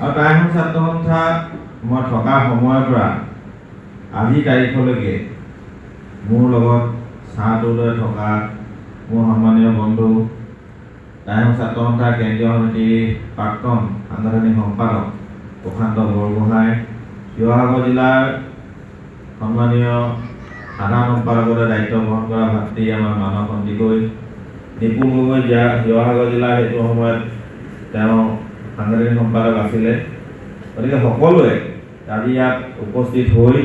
আৰু তাৰ এখন ছাত্ৰ সন্থাত মই থকা সময়ৰ পৰা আজি তাৰিখলৈকে মোৰ লগত চাহটোলৈ থকা মোৰ সন্মানীয় বন্ধু তাৰ এখন ছাত্ৰ সন্থাৰ কেন্দ্ৰীয় সমিতিৰ প্ৰাক্তন সাংগঠনিক সম্পাদক প্ৰশান্ত বৰগোহাঁই, শিৱসাগৰ জিলাৰ সন্মানীয় সাধাৰণ সম্পাদকৰে দায়িত্ব গ্ৰহণ কৰা ভাতৃ আমাৰ মানৱ সন্দিকৈ, নিপুণ গগৈ শিৱসাগৰ জিলাৰ সেইটো সময়ত তেওঁ সাংগঠনিক সম্পাদক আছিলে। গতিকে সকলোৱে আজি ইয়াত উপস্থিত হৈ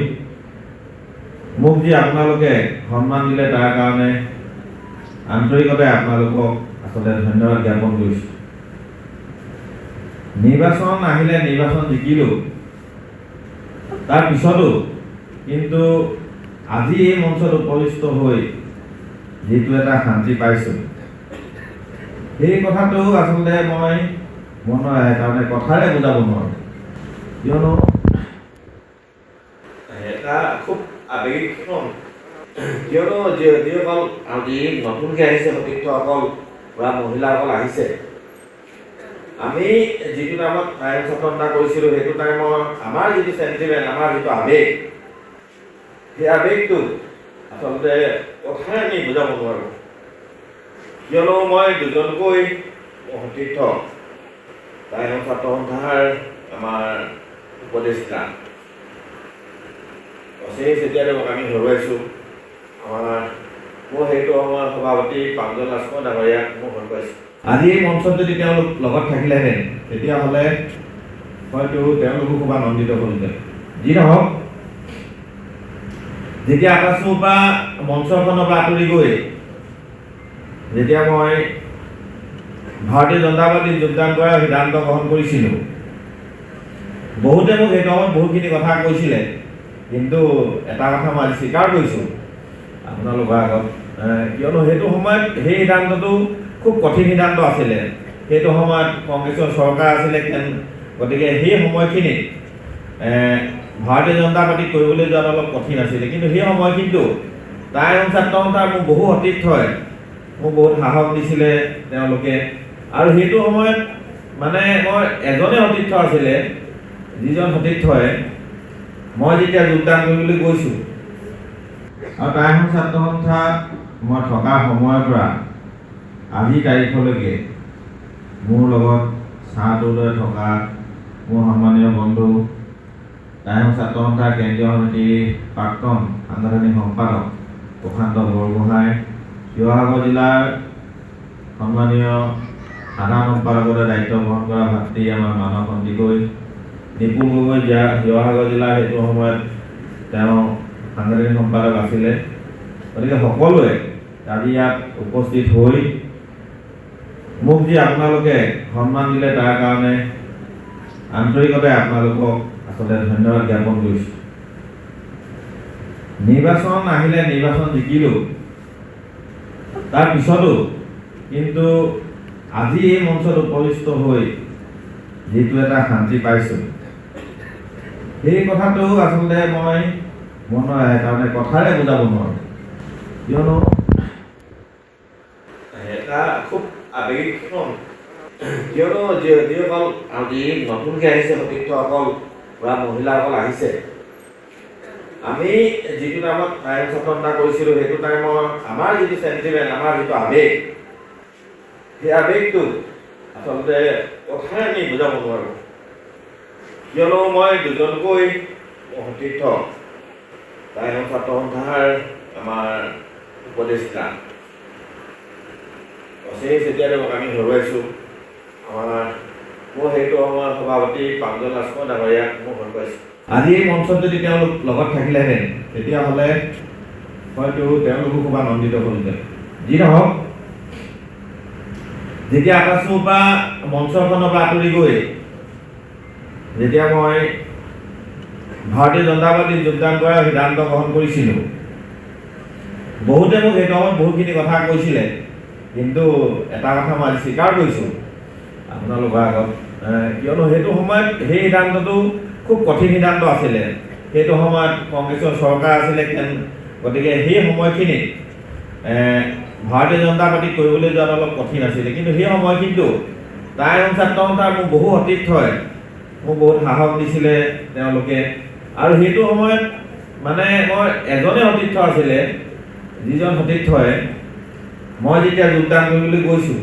মোক যি আপোনালোকে সন্মান দিলে তাৰ কাৰণে আন্তৰিকতাৰে আপোনালোকক আচলতে ধন্যবাদ জ্ঞাপন কৰিছোঁ। নিৰ্বাচন আহিলে, নিৰ্বাচন জিকিলোঁ, তাৰ পিছতো কিন্তু আজি এই মঞ্চত উপস্থিত হৈ যিটো এটা শান্তি পাইছোঁ, সেই কথাটো আচলতে মই মনৰ কাৰণে কথাৰে বুজাব নোৱাৰোঁ। কিয়নো এটা খুব আৱেগিক ক্ষণ, কিয়নো যিসকল আজি নতুনকৈ আহিছে সতীৰ্থসকল বা মহিলাসকল আহিছে, আমি যিটো টাইমত সচেতনতা কৰিছিলোঁ সেইটো টাইমত আমাৰ যিটো চেণ্টিমেণ্ট, আমাৰ যিটো আৱেগ, সেই আৱেগটো আচলতে কথাৰে আমি বুজাব নোৱাৰোঁ। কিয়নো মই দুজনকৈ সতীৰ্থ তাই ছাত্ৰ সন্থাৰ আমাৰ উপদেষ্টা অশেষ চেতিয়াদেৱক আমি হৰুৱাইছোঁ। মোৰ সেইটো সময়ৰ সভাপতি প্ৰাঞ্জল ৰাজখোৱা ডাঙৰীয়াক মই হৰুৱাইছোঁ। আজি এই মঞ্চত যদি তেওঁলোক লগত থাকিলেহেঁতেন তেতিয়াহ'লে হয়তো তেওঁলোকো খুব আনন্দিত হ'লহেঁতেন। যি নহওক, যেতিয়া আকাশৰ পৰা মঞ্চখনৰ পৰা আঁতৰি গৈ যেতিয়া মই ভাৰতীয় জনতা পাৰ্টীত যোগদান কৰাৰ সিদ্ধান্ত গ্ৰহণ কৰিছিলোঁ, বহুতে মোক সেইটো সময়ত বহুতখিনি কথা কৈছিলে, কিন্তু এটা কথা মই আজি স্বীকাৰ কৰিছোঁ আপোনালোকৰ আগত, কিয়নো সেইটো সময়ত সেই সিদ্ধান্তটো খুব কঠিন সিদ্ধান্ত আছিলে। সেইটো সময়ত কংগ্ৰেছৰ চৰকাৰ আছিলে, গতিকে সেই সময়খিনিত ভাৰতীয় জনতা পাৰ্টীক কৰিবলৈ যোৱাত অলপ কঠিন আছিলে। কিন্তু সেই সময়খিনিতো তাই ছাত্ৰ সন্থাৰ মোৰ বহু সতীৰ্থই মোক বহুত সাহস দিছিলে তেওঁলোকে। আৰু সেইটো সময়ত মানে মই এজনে সতীৰ্থ আছিলে, যিজন সতীৰ্থই মই যেতিয়া যোগদান কৰিবলৈ গৈছোঁ আৰু তাৰ এখন ছাত্ৰ সন্থাত মই থকা সময়ৰ পৰা আজি তাৰিখলৈকে মোৰ লগত চাহটোলৈ থকা মোৰ সন্মানীয় বন্ধু তাৰ এখন ছাত্ৰ সন্থাৰ কেন্দ্ৰীয় সমিতিৰ প্ৰাক্তন সাংগঠনিক সম্পাদক প্ৰশান্ত বৰগোহাঁই, শিৱসাগৰ জিলাৰ সন্মানীয় সাধাৰণ সম্পাদকৰে দায়িত্ব গ্ৰহণ কৰা ভাতৃ আমাৰ মানৱ সন্দিকৈ, নিপুণ গগৈ শিৱসাগৰ জিলাৰ সেইটো সময়ত তেওঁ সাংগঠনিক সম্পাদক আছিলে। গতিকে সকলোৱে আজি ইয়াত উপস্থিত হৈ মোক যি আপোনালোকে সন্মান দিলে তাৰ কাৰণে আন্তৰিকতাৰে আপোনালোকক আচলতে ধন্যবাদ জ্ঞাপন কৰিছোঁ। নিৰ্বাচন আহিলে, নিৰ্বাচন জিকিলোঁ, তাৰ পিছতো কিন্তু আজি এই মঞ্চত উপস্থিত হৈ যিটো এটা শান্তি পাইছোঁ, সেই কথাটো আচলতে মই মনৰ কাৰণে কথাৰে বুজাব নোৱাৰোঁ। কিয়নো এটা খুব আৱেগিক ক্ষণ, কিয়নো যিসকল আজি নতুনকৈ আহিছে সতীৰ্থসকল বা মহিলাসকল আহিছে, আমি যিটো টাইমত সচেতনতা কৰিছিলোঁ সেইটো টাইমত আমাৰ যিটো চেণ্টিমেণ্ট, আমাৰ যিটো আৱেগ, সেই আৱেগটো আচলতে কথাৰে আমি বুজাব নোৱাৰোঁ। কিয়নো মই দুজনকৈ সতীৰ্থ তাই ছাত্ৰ সন্থাৰ আমাৰ উপদেষ্টা অশেষ চেতিয়াদেৱক আমি হৰুৱাইছোঁ। মোৰ সেইটো সময়ৰ সভাপতি প্ৰাঞ্জল ৰাজখোৱা ডাঙৰীয়াক মই হৰুৱাইছোঁ। আজি এই মঞ্চত যদি তেওঁলোক লগত থাকিলেহেঁতেন তেতিয়াহ'লে হয়তো তেওঁলোকো খুব আনন্দিত হ'লহেঁতেন। যি নহওক, যেতিয়া আকাশৰ পৰা মঞ্চখনৰ পৰা আঁতৰি গৈ যেতিয়া মই ভাৰতীয় জনতা পাৰ্টীত যোগদান কৰাৰ সিদ্ধান্ত গ্ৰহণ কৰিছিলোঁ, বহুতে মোক সেইটো সময়ত বহুতখিনি কথা কৈছিলে, কিন্তু এটা কথা মই আজি স্বীকাৰ কৰিছোঁ আপোনালোকৰ আগত, কিয়নো সেইটো সময়ত সেই সিদ্ধান্তটো খুব কঠিন সিদ্ধান্ত আছিলে। সেইটো সময়ত কংগ্ৰেছৰ চৰকাৰ আছিলে, গতিকে সেই সময়খিনিত ভাৰতীয় জনতা পাৰ্টীক কৰিবলৈ যোৱাত অলপ কঠিন আছিলে। কিন্তু সেই সময়খিনিতো তাই ছাত্ৰ সন্থাৰ মোৰ বহু সতীৰ্থই মোক বহুত সাহস দিছিলে তেওঁলোকে। আৰু সেইটো সময়ত মানে মই এজনে সতীৰ্থ আছিলে, যিজন সতীৰ্থই মই যেতিয়া যোগদান কৰিবলৈ গৈছোঁ